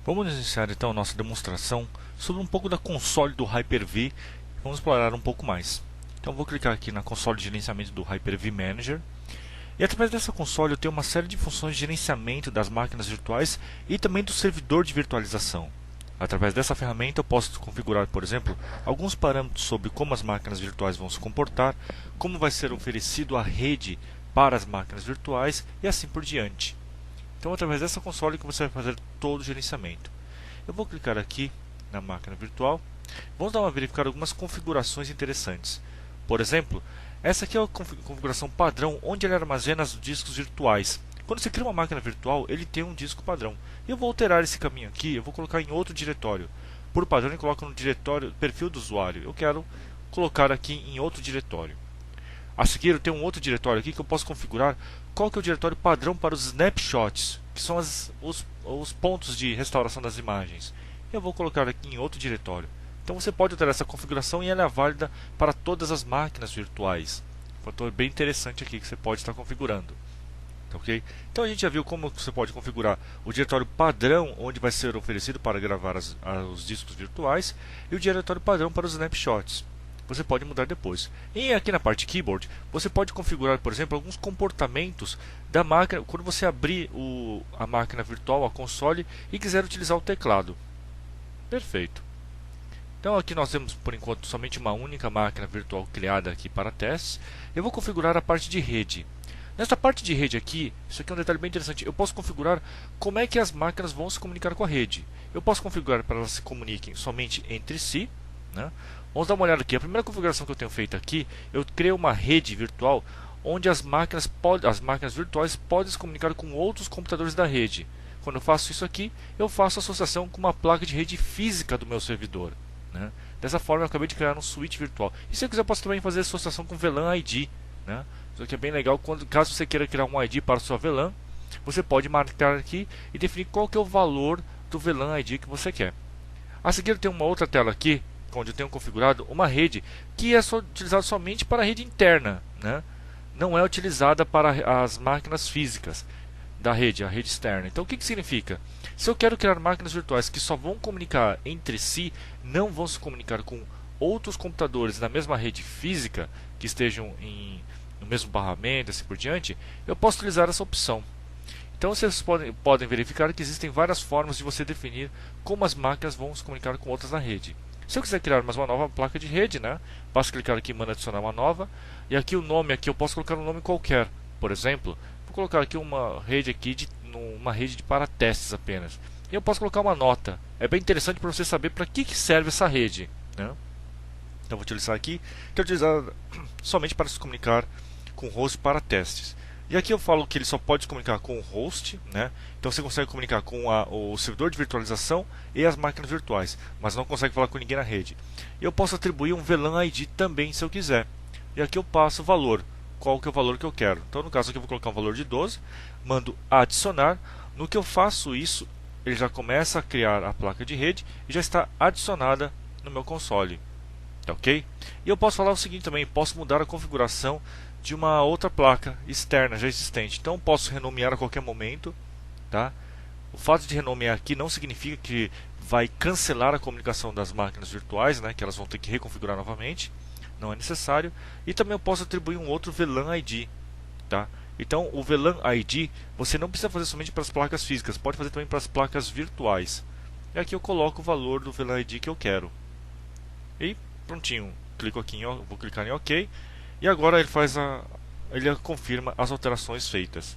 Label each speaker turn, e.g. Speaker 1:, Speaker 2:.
Speaker 1: Vamos iniciar então a nossa demonstração sobre um pouco da console do Hyper-V. Vamos explorar um pouco mais. Então vou clicar aqui na console de gerenciamento do Hyper-V Manager. E através dessa console eu tenho uma série de funções de gerenciamento das máquinas virtuais e também do servidor de virtualização. Através dessa ferramenta eu posso configurar, por exemplo, alguns parâmetros sobre como as máquinas virtuais vão se comportar, como vai ser oferecido a rede para as máquinas virtuais e assim por diante. Então, através dessa console que você vai fazer todo o gerenciamento. Eu vou clicar aqui na máquina virtual. Vamos dar uma verificada em algumas configurações interessantes. Por exemplo, essa aqui é a configuração padrão, onde ele armazena os discos virtuais. Quando você cria uma máquina virtual, ele tem um disco padrão. Eu vou alterar esse caminho aqui, eu vou colocar em outro diretório. Por padrão, ele coloca no diretório perfil do usuário. Eu quero colocar aqui em outro diretório. A seguir, eu tenho um outro diretório aqui que eu posso configurar qual que é o diretório padrão para os snapshots, que são os pontos de restauração das imagens. Eu vou colocar aqui em outro diretório. Então você pode alterar essa configuração e ela é válida para todas as máquinas virtuais. Um fator bem interessante aqui que você pode estar configurando. Okay? Então a gente já viu como você pode configurar o diretório padrão, onde vai ser oferecido para gravar os discos virtuais, e o diretório padrão para os snapshots. Você pode mudar depois. E aqui na parte keyboard, você pode configurar, por exemplo, alguns comportamentos da máquina quando você abrir a máquina virtual, a console, e quiser utilizar o teclado. Perfeito. Então aqui nós temos por enquanto somente uma única máquina virtual criada aqui para testes. Eu vou configurar a parte de rede. Nesta parte de rede aqui, isso aqui é um detalhe bem interessante, eu posso configurar como é que as máquinas vão se comunicar com a rede. Eu posso configurar para elas se comuniquem somente entre si, né? Vamos dar uma olhada aqui. A primeira configuração que eu tenho feito aqui, eu criei uma rede virtual onde as máquinas virtuais podem se comunicar com outros computadores da rede. Quando eu faço isso aqui, eu faço associação com uma placa de rede física do meu servidor, né? Dessa forma eu acabei de criar um switch virtual. E se eu quiser, eu posso também fazer associação com VLAN ID, né? Isso aqui é bem legal. Caso você queira criar um ID para o seu VLAN, você pode marcar aqui e definir qual que é o valor do VLAN ID que você quer. A seguir eu tenho uma outra tela aqui, onde eu tenho configurado uma rede que é utilizada somente para a rede interna, né? Não é utilizada para as máquinas físicas da rede, a rede externa. Então o que significa? Se eu quero criar máquinas virtuais que só vão comunicar entre si, não vão se comunicar com outros computadores na mesma rede física, que estejam no mesmo barramento, assim por diante, eu posso utilizar essa opção. Então vocês podem verificar que existem várias formas de você definir como as máquinas vão se comunicar com outras na rede. Se eu quiser criar mais uma nova placa de rede, né, basta clicar aqui em Manda adicionar uma nova, e aqui o nome aqui eu posso colocar um nome qualquer. Por exemplo, vou colocar aqui uma rede para testes apenas. E eu posso colocar uma nota. É bem interessante para você saber para que serve essa rede, né? Então vou utilizar aqui, que é utilizada somente para se comunicar com o host para testes. E aqui eu falo que ele só pode se comunicar com o host, né? Então você consegue comunicar com o servidor de virtualização e as máquinas virtuais, mas não consegue falar com ninguém na rede. E eu posso atribuir um VLAN ID também se eu quiser. E aqui eu passo o valor, qual que é o valor que eu quero. Então no caso aqui eu vou colocar um valor de 12, mando adicionar. No que eu faço isso, ele já começa a criar a placa de rede e já está adicionada no meu console. Ok? E eu posso falar o seguinte também, posso mudar a configuração de uma outra placa externa já existente. Então posso renomear a qualquer momento, tá? O fato de renomear aqui não significa que vai cancelar a comunicação das máquinas virtuais, né? Que elas vão ter que reconfigurar novamente. Não é necessário. E também eu posso atribuir um outro VLAN ID, tá? Então o VLAN ID você não precisa fazer somente para as placas físicas, pode fazer também para as placas virtuais. E aqui eu coloco o valor do VLAN ID que eu quero. E prontinho, clico aqui vou clicar em OK. E agora ele confirma as alterações feitas.